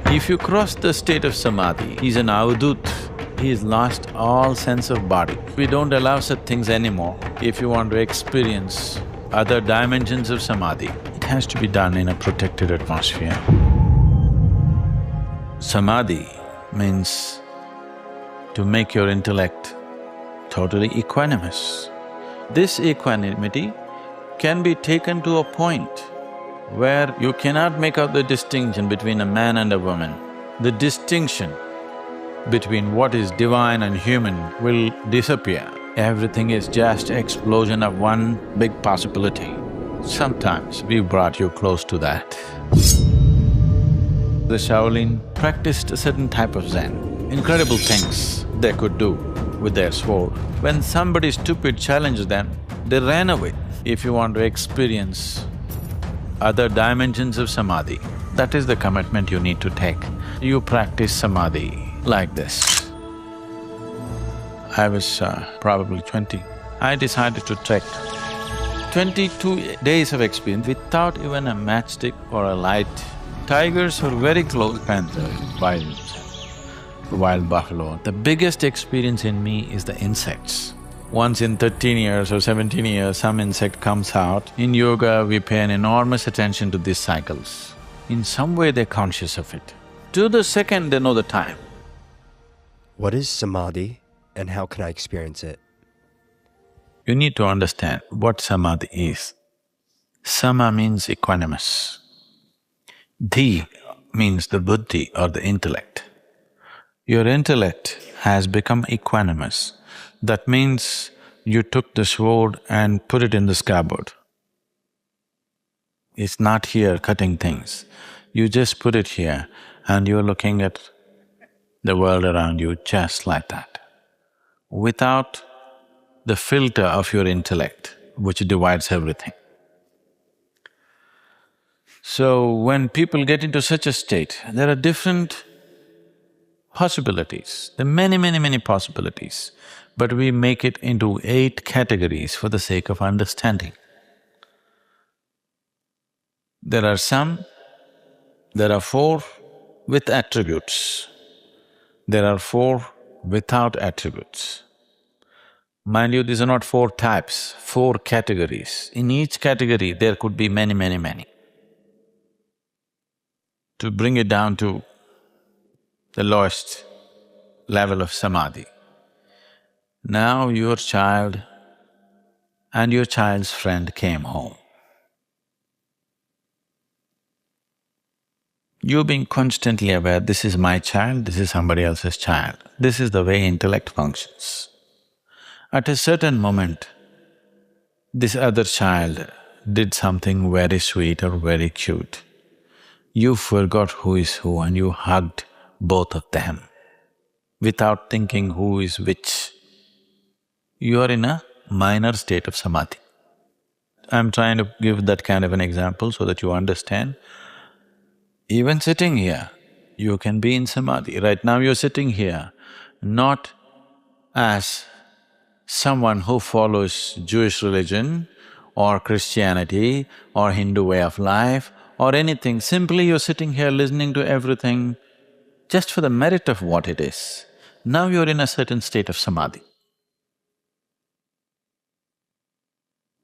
If you cross the state of samadhi, he's an avadut, he's lost all sense of body. We don't allow such things anymore. If you want to experience other dimensions of samadhi, it has to be done in a protected atmosphere. Samadhi means to make your intellect totally equanimous. This equanimity can be taken to a point where you cannot make out the distinction between a man and a woman. The distinction between what is divine and human will disappear. Everything is just explosion of one big possibility. Sometimes we brought you close to that. The Shaolin practiced a certain type of Zen. Incredible things they could do with their sword. When somebody stupid challenged them, they ran away. If you want to experience other dimensions of samadhi, that is the commitment you need to take. You practice samadhi like this. I was probably 20. I decided to trek. 22 days of experience without even a matchstick or a light. Tigers were very close, panther, wild buffalo. The biggest experience in me is the insects. Once in 13 years or 17 years, some insect comes out. In yoga, we pay an enormous attention to these cycles. In some way, they're conscious of it. To the second, they know the time. What is samadhi and how can I experience it? You need to understand what samadhi is. Sama means equanimous. Dhi means the buddhi or the intellect. Your intellect has become equanimous. That means you took the sword and put it in the scabbard. It's not here cutting things. You just put it here and you're looking at the world around you just like that, without the filter of your intellect, which divides everything. So, when people get into such a state, there are different possibilities. There are many possibilities, but we make it into 8 categories for the sake of understanding. There are 4 with attributes. There are 4 without attributes. Mind you, these are not 4 types, 4 categories. In each category, there could be many. To bring it down to the lowest level of samadhi. Now your child and your child's friend came home. You being constantly aware, this is my child, this is somebody else's child. This is the way intellect functions. At a certain moment, this other child did something very sweet or very cute. You forgot who is who and you hugged both of them without thinking who is which. You are in a minor state of samadhi. I'm trying to give that kind of an example so that you understand. Even sitting here, you can be in samadhi. Right now you're sitting here, not as someone who follows Jewish religion or Christianity or Hindu way of life or anything. Simply you're sitting here listening to everything just for the merit of what it is. Now you're in a certain state of samadhi.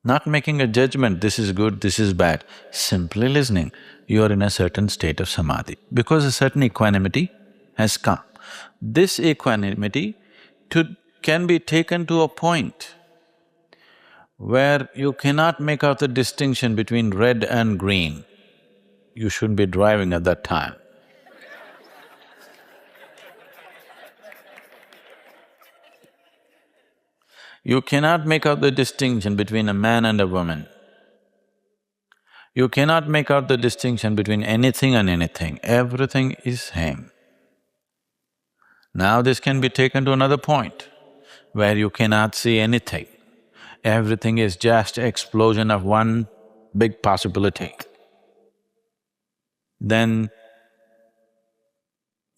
Not making a judgment, this is good, this is bad, simply listening, you are in a certain state of samadhi because a certain equanimity has come. This equanimity can be taken to a point where you cannot make out the distinction between red and green. You shouldn't be driving at that time. You cannot make out the distinction between a man and a woman. You cannot make out the distinction between anything and anything. Everything is same. Now this can be taken to another point where you cannot see anything. Everything is just explosion of one big possibility. Then,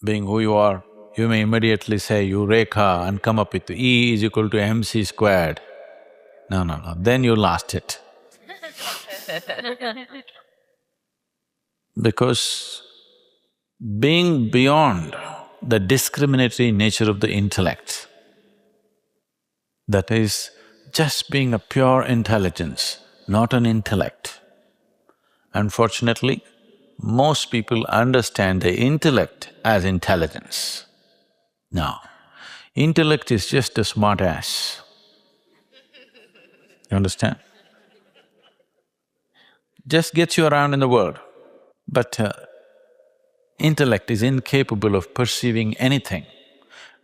being who you are, you may immediately say Eureka and come up with E is equal to MC squared. No, then you lost it. Because being beyond the discriminatory nature of the intellect, that is, just being a pure intelligence, not an intellect. Unfortunately, most people understand the intellect as intelligence. No, intellect is just a smart ass. You understand? Just gets you around in the world. But intellect is incapable of perceiving anything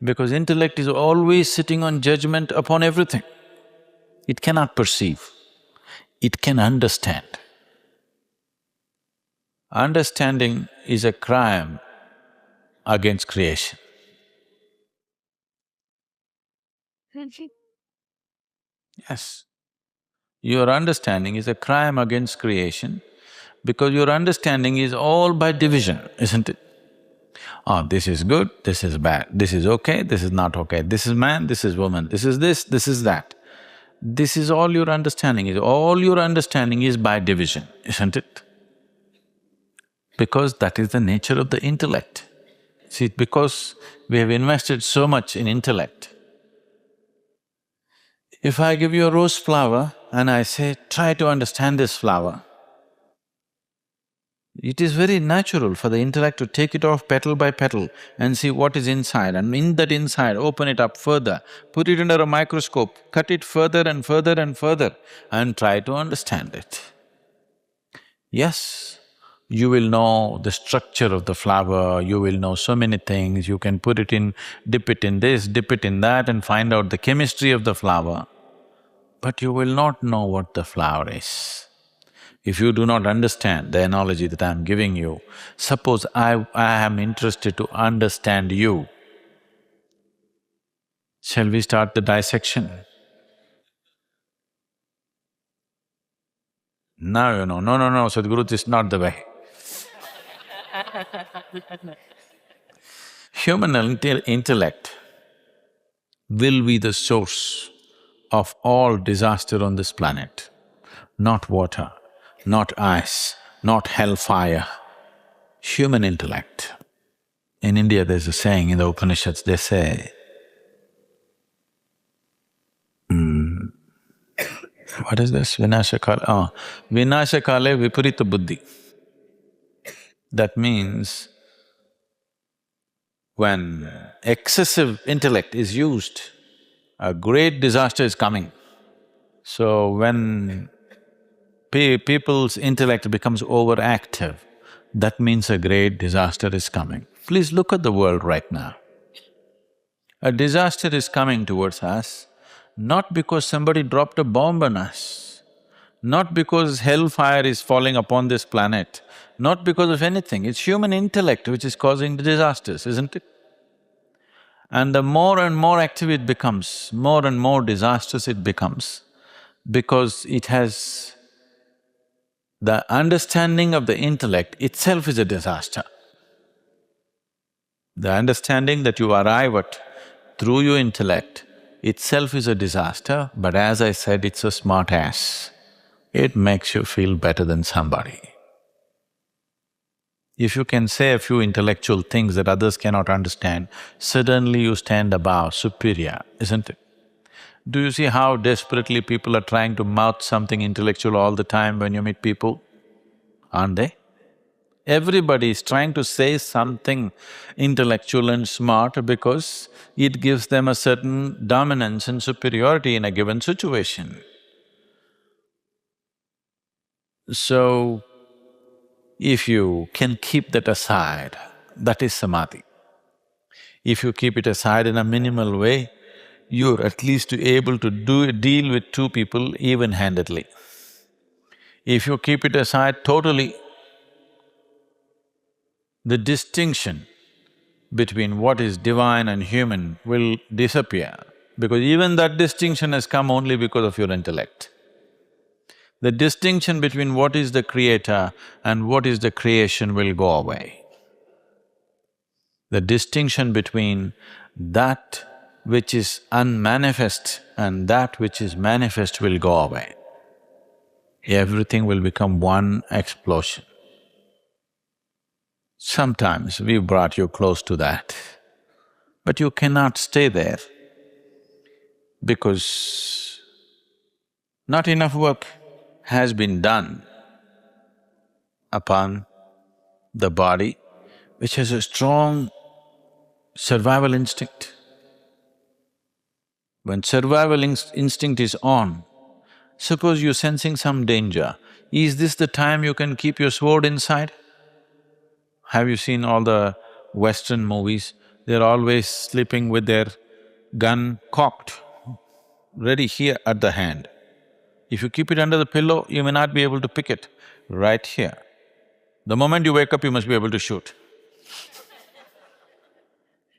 because intellect is always sitting on judgment upon everything. It cannot perceive, it can understand. Understanding is a crime against creation. Yes, your understanding is a crime against creation because your understanding is all by division, isn't it? Oh, this is good, this is bad, this is okay, this is not okay, this is man, this is woman, this is that. This is all your understanding is, all your understanding is by division, isn't it? Because that is the nature of the intellect. See, because we have invested so much in intellect, if I give you a rose flower and I say, try to understand this flower, it is very natural for the intellect to take it off petal by petal and see what is inside, and in that inside, open it up further, put it under a microscope, cut it further and further and further, and try to understand it. Yes, you will know the structure of the flower, you will know so many things, you can put it in, dip it in this, dip it in that and find out the chemistry of the flower, but you will not know what the flower is. If you do not understand the analogy that I'm giving you, suppose I am interested to understand you, shall we start the dissection? Now you know, no, Sadhguru, this is not the way. Human intellect will be the source of all disaster on this planet. Not water, not ice, not hellfire, human intellect. In India there's a saying in the Upanishads, they say, what is this? Vinashakale… Vinashakale viparita buddhi. That means when excessive intellect is used, a great disaster is coming. So when people's intellect becomes overactive, that means a great disaster is coming. Please look at the world right now. A disaster is coming towards us, not because somebody dropped a bomb on us, not because hellfire is falling upon this planet, not because of anything, it's human intellect which is causing the disasters, isn't it? And the more and more active it becomes, more and more disastrous it becomes, because it has… the understanding of the intellect itself is a disaster. The understanding that you arrive at through your intellect itself is a disaster, but as I said, it's a smart ass. It makes you feel better than somebody. If you can say a few intellectual things that others cannot understand, suddenly you stand above, superior, isn't it? Do you see how desperately people are trying to mouth something intellectual all the time when you meet people? Aren't they? Everybody is trying to say something intellectual and smart because it gives them a certain dominance and superiority in a given situation. So, if you can keep that aside, that is samadhi. If you keep it aside in a minimal way, you're at least able to deal with two people even-handedly. If you keep it aside totally, the distinction between what is divine and human will disappear, because even that distinction has come only because of your intellect. The distinction between what is the creator and what is the creation will go away. The distinction between that which is unmanifest and that which is manifest will go away. Everything will become one explosion. Sometimes we brought you close to that, but you cannot stay there because not enough work has been done upon the body, which has a strong survival instinct. When survival instinct is on, suppose you're sensing some danger, is this the time you can keep your sword inside? Have you seen all the Western movies? They're always sleeping with their gun cocked, ready here at the hand. If you keep it under the pillow, you may not be able to pick it. Right here. The moment you wake up, you must be able to shoot.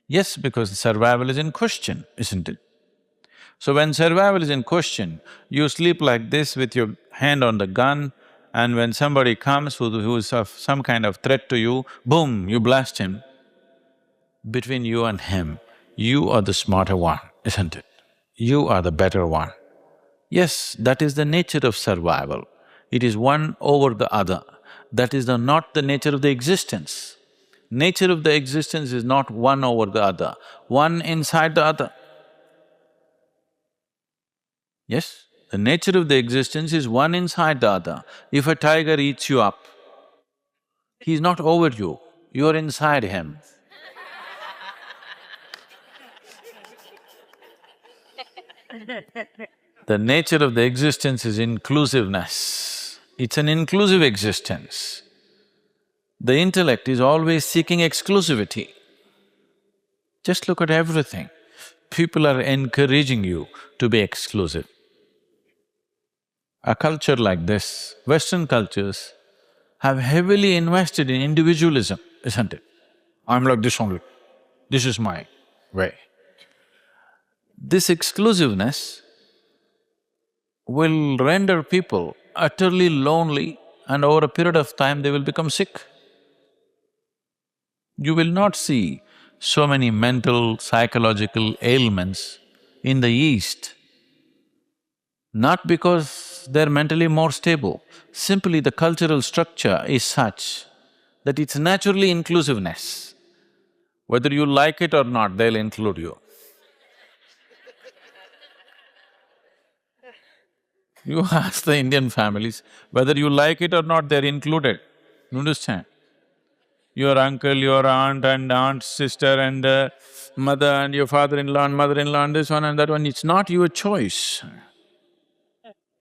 Yes, because survival is in question, isn't it? So when survival is in question, you sleep like this with your hand on the gun, and when somebody comes who is of some kind of threat to you, boom, you blast him. Between you and him, you are the smarter one, isn't it? You are the better one. Yes, that is the nature of survival. It is one over the other. That is not the nature of the existence. Nature of the existence is not one over the other, one inside the other. Yes, the nature of the existence is one inside the other. If a tiger eats you up, he's not over you, you're inside him. The nature of the existence is inclusiveness. It's an inclusive existence. The intellect is always seeking exclusivity. Just look at everything. People are encouraging you to be exclusive. A culture like this, Western cultures, have heavily invested in individualism, isn't it? I'm like this only, this is my way. This exclusiveness will render people utterly lonely, and over a period of time they will become sick. You will not see so many mental, psychological ailments in the East, not because they're mentally more stable, simply the cultural structure is such that it's naturally inclusiveness. Whether you like it or not, they'll include you. You ask the Indian families, whether you like it or not, they're included. You understand? Your uncle, your aunt and aunt's sister and mother and your father-in-law and mother-in-law and this one and that one, it's not your choice.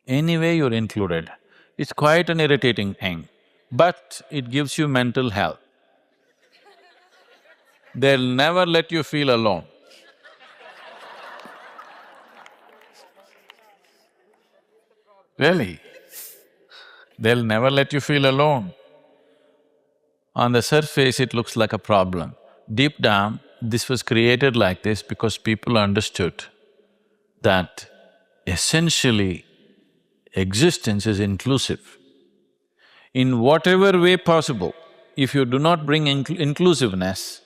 Anyway, you're included. It's quite an irritating thing, but it gives you mental health. They'll never let you feel alone. Really, they'll never let you feel alone. On the surface, it looks like a problem. Deep down, this was created like this because people understood that essentially existence is inclusive. In whatever way possible, if you do not bring inclusiveness,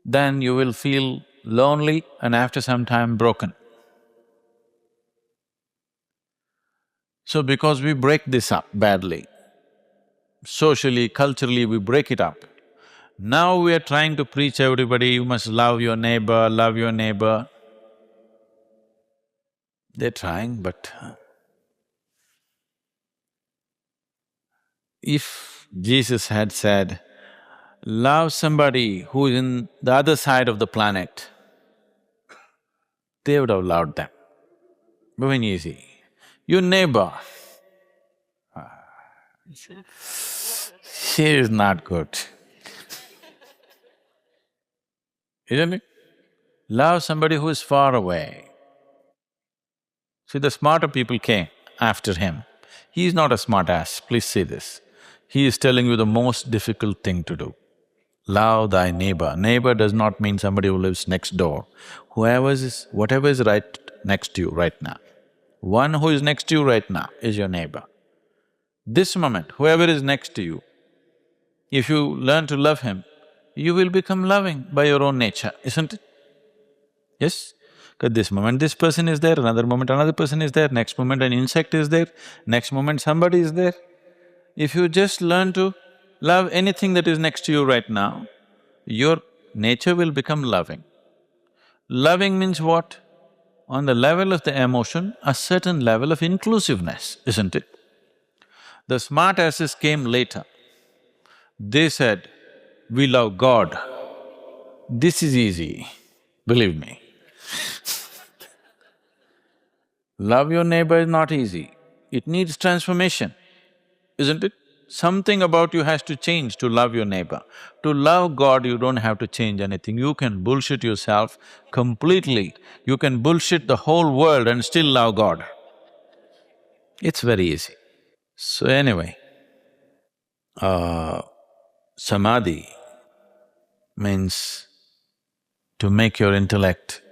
then you will feel lonely and after some time broken. So because we break this up badly, socially, culturally we break it up, now we are trying to preach everybody, you must love your neighbor, love your neighbor. They're trying, but if Jesus had said, love somebody who is in the other side of the planet, they would have loved them. Very easy. Your neighbor, she is not good, isn't it? Love somebody who is far away. See, the smarter people came after him. He is not a smart ass, please see this. He is telling you the most difficult thing to do. Love thy neighbor. Neighbor does not mean somebody who lives next door. Whatever is right next to you right now. One who is next to you right now is your neighbor. This moment, whoever is next to you, if you learn to love him, you will become loving by your own nature, isn't it? Yes? Because this moment this person is there, another moment another person is there, next moment an insect is there, next moment somebody is there. If you just learn to Love anything that is next to you right now, your nature will become loving. Loving means what? On the level of the emotion, a certain level of inclusiveness, isn't it? The smart asses came later. They said, we love God. This is easy, believe me. Love your neighbor is not easy. It needs transformation, isn't it? Something about you has to change to love your neighbor. To love God, you don't have to change anything. You can bullshit yourself completely. You can bullshit the whole world and still love God. It's very easy. So anyway, samadhi means to make your intellect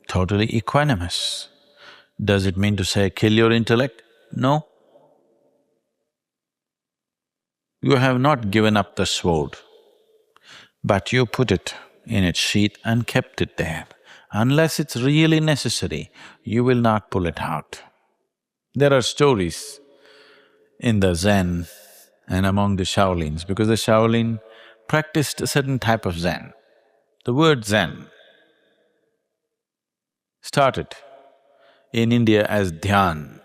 totally equanimous. Does it mean to say kill your intellect? No. You have not given up the sword, but you put it in its sheath and kept it there. Unless it's really necessary, you will not pull it out. There are stories in the Zen and among the Shaolins, because the Shaolin practiced a certain type of Zen. The word Zen started in India as dhyan.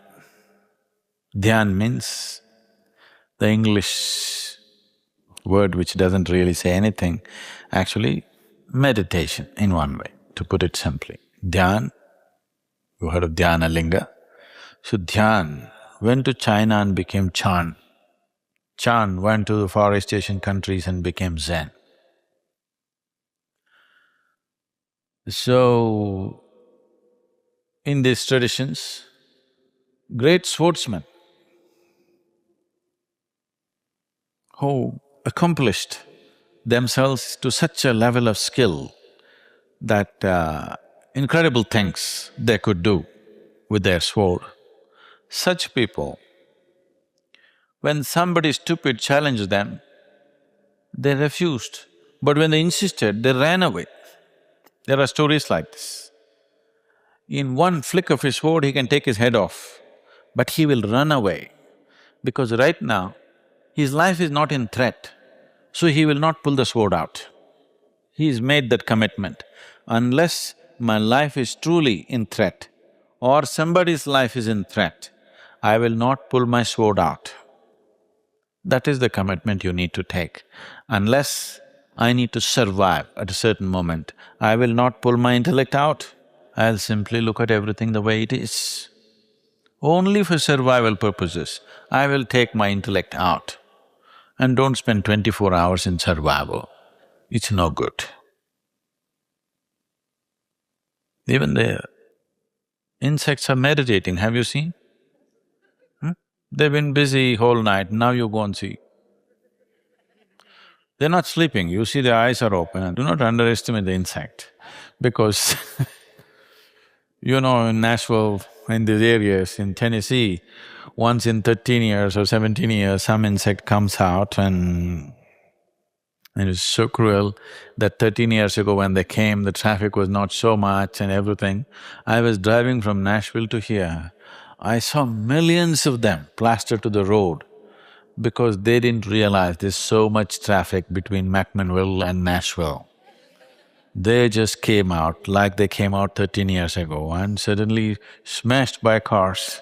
Dhyan means the English word which doesn't really say anything, actually meditation in one way, to put it simply. Dhyan, you heard of dhyana linga? So dhyan went to China and became Chan. Chan went to the Forest Asian countries and became Zen. So, in these traditions, great swordsmen who accomplished themselves to such a level of skill that incredible things they could do with their sword. Such people, when somebody stupid challenged them, they refused. But when they insisted, they ran away. There are stories like this. In one flick of his sword, he can take his head off, but he will run away because right now, his life is not in threat, so he will not pull the sword out. He's made that commitment. Unless my life is truly in threat or somebody's life is in threat, I will not pull my sword out. That is the commitment you need to take. Unless I need to survive at a certain moment, I will not pull my intellect out. I'll simply look at everything the way it is. Only for survival purposes, I will take my intellect out. And don't spend 24 hours in survival. It's no good. Even the insects are meditating, have you seen? They've been busy whole night, now you go and see. They're not sleeping, you see their eyes are open. Do not underestimate the insect, because you know, in Nashville, in these areas, in Tennessee, once in 13 years or 17 years, some insect comes out and it is so cruel that 13 years ago when they came, the traffic was not so much and everything. I was driving from Nashville to here, I saw millions of them plastered to the road because they didn't realize there's so much traffic between McMinnville and Nashville. They just came out like they came out 13 years ago and suddenly smashed by cars.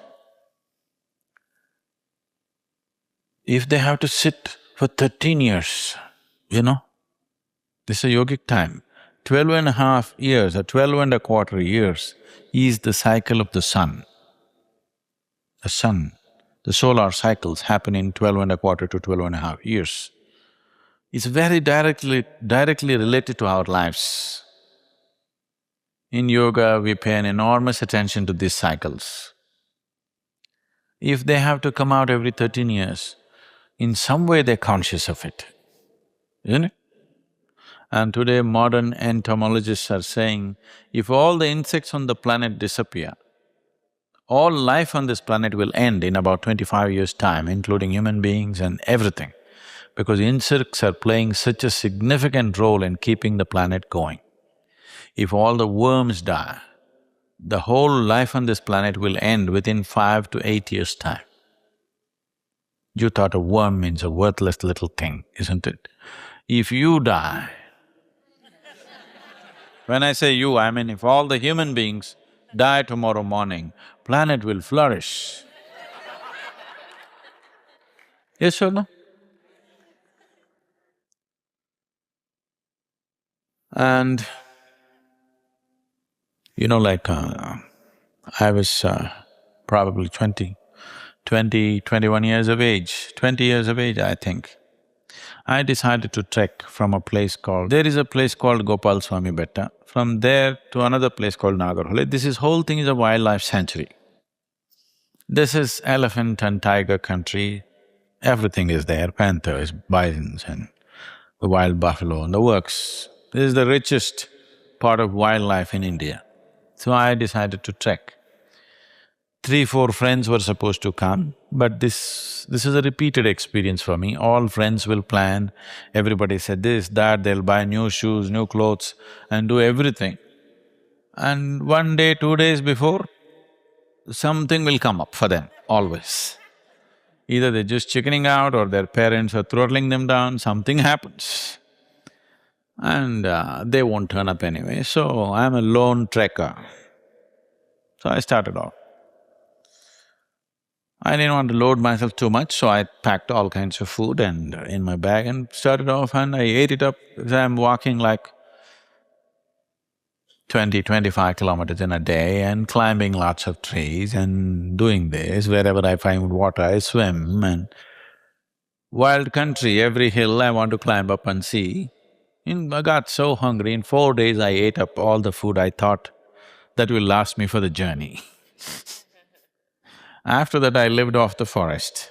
If they have to sit for 13 years, you know, this is a yogic time. 12.5 years or 12.25 years is the cycle of the sun. The sun, the solar cycles happen in 12.25 to 12.5 years. It's very directly related to our lives. In yoga, we pay an enormous attention to these cycles. If they have to come out every 13 years, in some way they're conscious of it, isn't it? And today modern entomologists are saying, if all the insects on the planet disappear, all life on this planet will end in about 25 years' time, including human beings and everything, because insects are playing such a significant role in keeping the planet going. If all the worms die, the whole life on this planet will end within 5 to 8 years' time. You thought a worm means a worthless little thing, isn't it? If you die, when I say you, I mean if all the human beings die tomorrow morning, planet will flourish. Yes or no? And like I was probably 21 years of age, 20 years of age, I think. I decided to trek from a place called… There is a place called Gopal Swami Betta. From there to another place called Nagarhole. This is… whole thing is a wildlife sanctuary. This is elephant and tiger country. Everything is there, panthers, bisons and the wild buffalo and the works. This is the richest part of wildlife in India. So I decided to trek. 3, 4 friends were supposed to come, but this is a repeated experience for me. All friends will plan, everybody said this, that, they'll buy new shoes, new clothes and do everything. And 1 day, 2 days before, something will come up for them, always. Either they're just chickening out or their parents are throttling them down, something happens. And they won't turn up anyway, so I'm a lone trekker. So I started off. I didn't want to load myself too much, so I packed all kinds of food and in my bag and started off and I ate it up. So I'm walking like 25 kilometers in a day and climbing lots of trees and doing this. Wherever I find water, I swim and… wild country, every hill I want to climb up and see. I got so hungry, in 4 days I ate up all the food I thought that will last me for the journey. After that I lived off the forest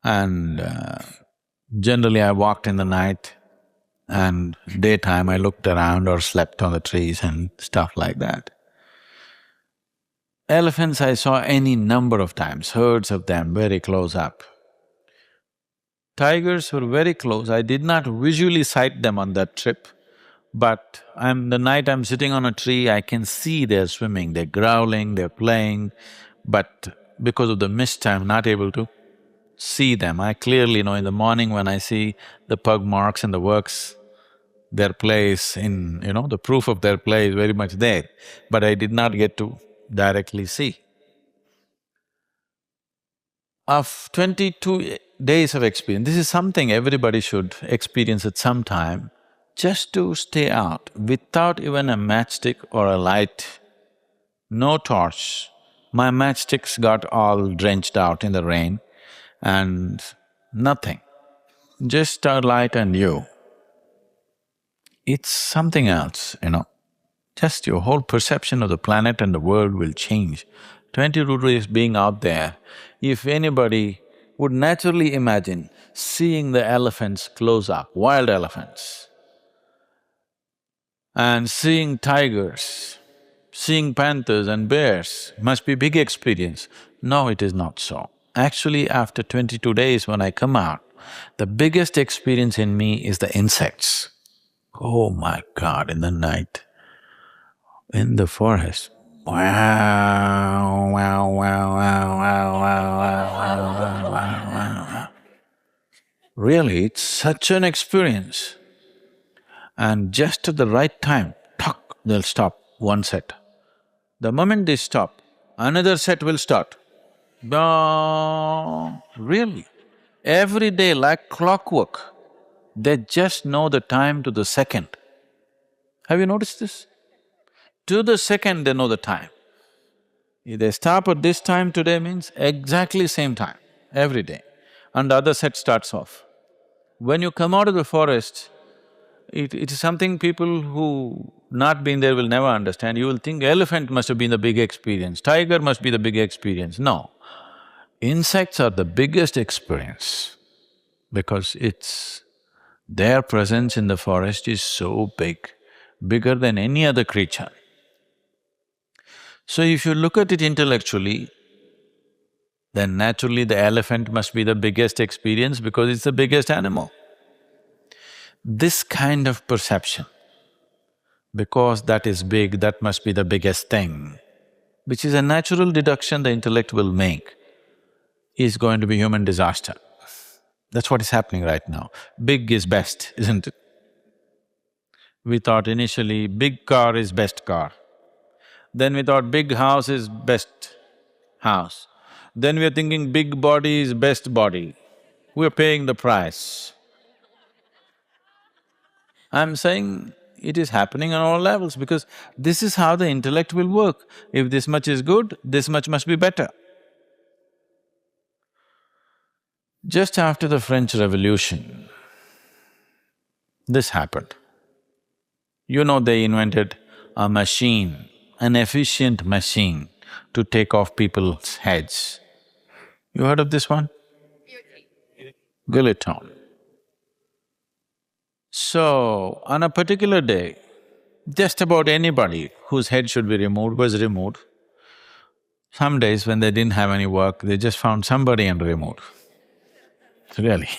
and generally I walked in the night and daytime I looked around or slept on the trees and stuff like that. Elephants I saw any number of times, herds of them very close up. Tigers were very close, I did not visually sight them on that trip, but the night I'm sitting on a tree, I can see they're swimming, they're growling, they're playing, but because of the mist, I'm not able to see them. I clearly know in the morning when I see the pug marks and the works, their place the proof of their play is very much there, but I did not get to directly see. Of 22 days of experience, this is something everybody should experience at some time, just to stay out without even a matchstick or a light, no torch. My matchsticks got all drenched out in the rain and nothing, just starlight and you. It's something else. Just your whole perception of the planet and the world will change. 22 days being out there, if anybody would naturally imagine seeing the elephants close up, wild elephants, and seeing tigers, seeing panthers and bears, must be big experience. No, it is not so. Actually, after 22 days when I come out, the biggest experience in me is the insects. Oh my God, in the night, in the forest, wow, wow, wow, wow, wow, wow, wow, wow, wow, wow. Really, it's such an experience. And just at the right time, tuck, they'll stop, one set. The moment they stop, another set will start. Really, every day like clockwork, they just know the time to the second. Have you noticed this? To the second they know the time. If they stop at this time today means exactly same time, every day, and the other set starts off. When you come out of the forest, it is something people who not been there will never understand. You will think elephant must have been the big experience, tiger must be the big experience. No, insects are the biggest experience because their presence in the forest is so big, bigger than any other creature. So if you look at it intellectually, then naturally the elephant must be the biggest experience because it's the biggest animal. This kind of perception, because that is big, that must be the biggest thing, which is a natural deduction the intellect will make. is going to be human disaster. That's what is happening right now. Big is best, isn't it? We thought initially big car is best car. Then we thought big house is best house. Then we are thinking big body is best body. We're paying the price. I'm saying it is happening on all levels because this is how the intellect will work. If this much is good, this much must be better. Just after the French Revolution, this happened. You know, they invented a machine, an efficient machine to take off people's heads. You heard of this one? Guillotine. So, on a particular day, just about anybody whose head should be removed was removed. Some days when they didn't have any work, they just found somebody and removed. Really.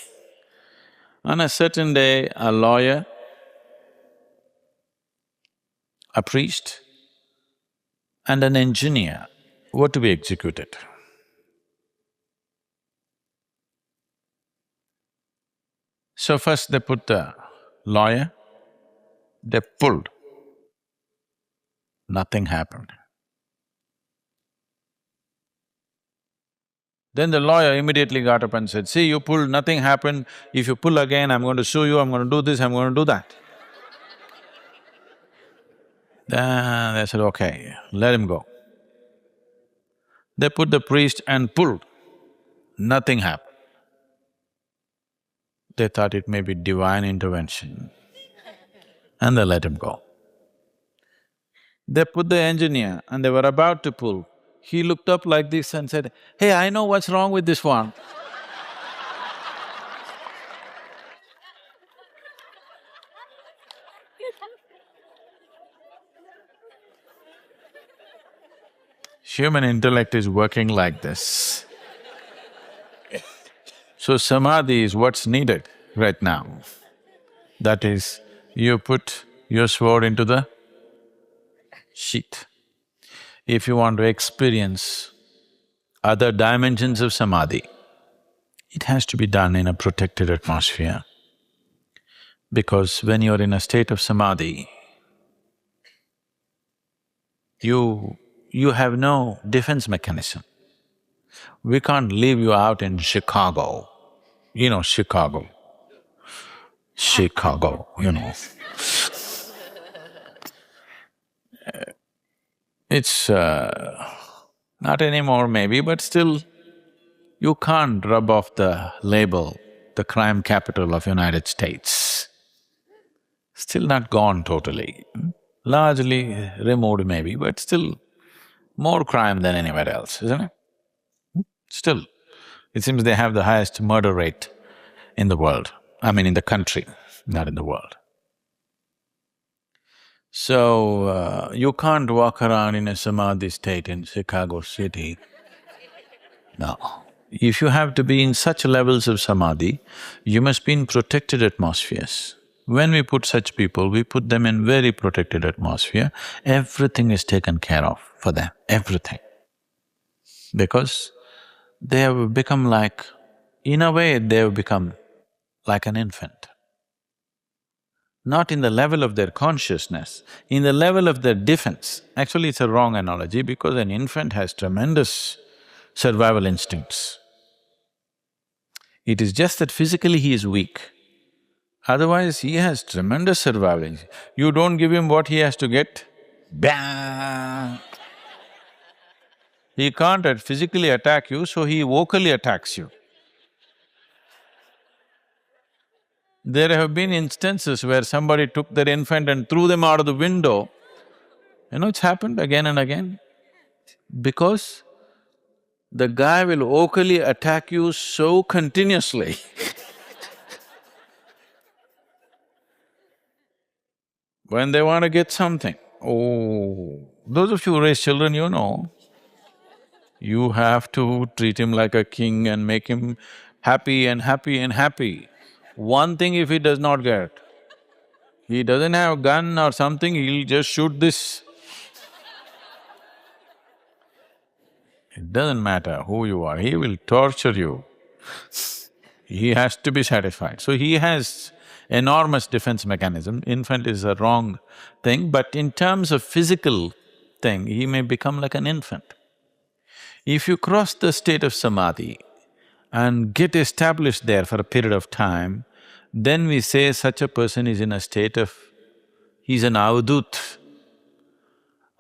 On a certain day, a lawyer, a priest, and an engineer were to be executed. So first they put the lawyer, they pulled, nothing happened. Then the lawyer immediately got up and said, "See, you pulled, nothing happened. If you pull again, I'm going to sue you, I'm going to do this, I'm going to do that." Then they said, "Okay, let him go." They put the priest and pulled, nothing happened. They thought it may be divine intervention and they let him go. They put the engineer and they were about to pull. He looked up like this and said, "Hey, I know what's wrong with this one." Human intellect is working like this. So samadhi is what's needed right now. That is, you put your sword into the sheath. If you want to experience other dimensions of samadhi, it has to be done in a protected atmosphere. Because when you're in a state of samadhi, you have no defense mechanism. We can't leave you out in Chicago. You know Chicago. Chicago, you know. It's not anymore maybe, but still you can't rub off the label, the crime capital of United States. Still not gone totally, largely removed maybe, but still more crime than anywhere else, isn't it? Still, it seems they have the highest murder rate in the world, I mean in the country, not in the world. So, you can't walk around in a samadhi state in Chicago City. No. If you have to be in such levels of samadhi, you must be in protected atmospheres. When we put such people, we put them in very protected atmosphere, everything is taken care of for them, everything. Because they have become like… in a way, they have become like an infant. Not in the level of their consciousness, in the level of their defense. Actually, it's a wrong analogy because an infant has tremendous survival instincts. It is just that physically he is weak. Otherwise, he has tremendous survival instinct. You don't give him what he has to get, bang! He can't physically attack you, so he vocally attacks you. There have been instances where somebody took their infant and threw them out of the window. You know, it's happened again and again. Because the guy will vocally attack you so continuously when they want to get something. Oh, those of you who raise children, you know, you have to treat him like a king and make him happy and happy and happy. One thing if he does not get, he doesn't have a gun or something, he'll just shoot this. It doesn't matter who you are, he will torture you. He has to be satisfied. So he has enormous defense mechanism. Infant is a wrong thing, but in terms of physical thing, he may become like an infant. If you cross the state of samadhi and get established there for a period of time, then we say such a person is in a state of… he's an avadut.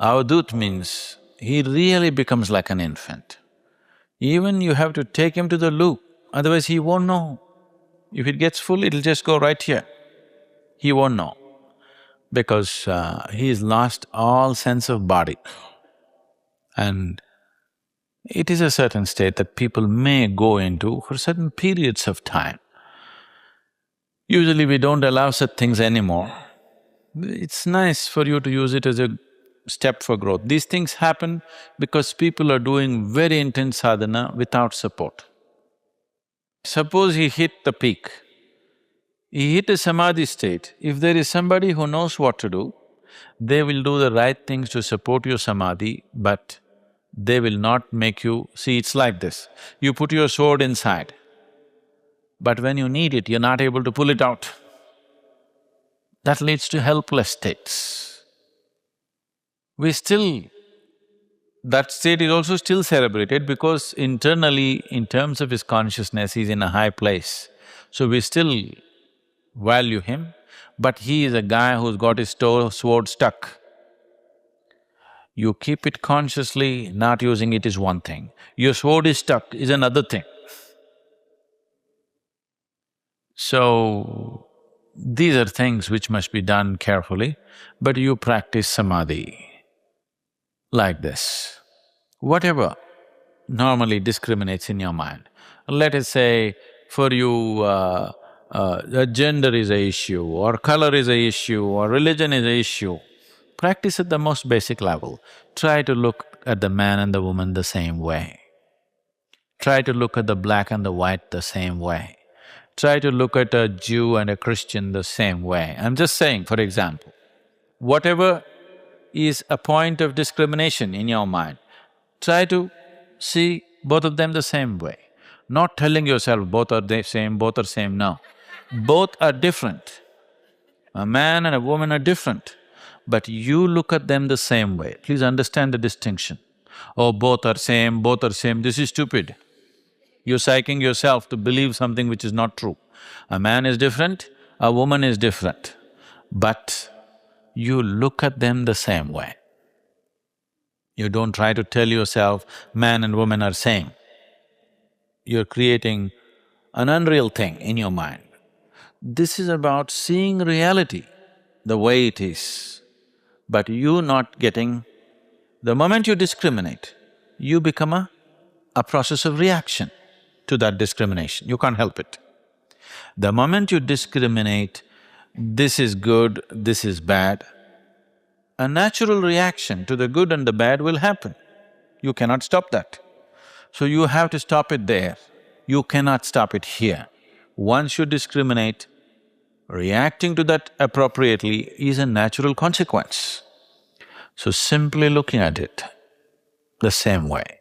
Avadut means he really becomes like an infant. Even you have to take him to the loo, otherwise he won't know. If it gets full, it'll just go right here. He won't know, because he's lost all sense of body. And it is a certain state that people may go into for certain periods of time. Usually we don't allow such things anymore. It's nice for you to use it as a step for growth. These things happen because people are doing very intense sadhana without support. Suppose he hit the peak, he hit a samadhi state. If there is somebody who knows what to do, they will do the right things to support your samadhi, but they will not make you… See, it's like this, you put your sword inside, but when you need it, you're not able to pull it out. That leads to helpless states. We still… that state is also still celebrated because internally, in terms of his consciousness, he's in a high place. So we still value him, but he is a guy who's got his sword stuck. You keep it consciously, not using it is one thing. Your sword is stuck is another thing. So, these are things which must be done carefully, but you practice samadhi like this. Whatever normally discriminates in your mind, let us say for you, gender is a issue, or color is a issue, or religion is a issue, practice at the most basic level. Try to look at the man and the woman the same way. Try to look at the black and the white the same way. Try to look at a Jew and a Christian the same way. I'm just saying, for example, whatever is a point of discrimination in your mind, try to see both of them the same way. Not telling yourself both are the same, both are same, no. Both are different. A man and a woman are different, but you look at them the same way. Please understand the distinction. Oh, both are same, this is stupid. You're psyching yourself to believe something which is not true. A man is different, a woman is different, but you look at them the same way. You don't try to tell yourself man and woman are same. You're creating an unreal thing in your mind. This is about seeing reality the way it is, but you not getting… the moment you discriminate, you become a process of reaction to that discrimination, you can't help it. The moment you discriminate, this is good, this is bad, a natural reaction to the good and the bad will happen. You cannot stop that. So you have to stop it there. You cannot stop it here. Once you discriminate, reacting to that appropriately is a natural consequence. So simply looking at it the same way.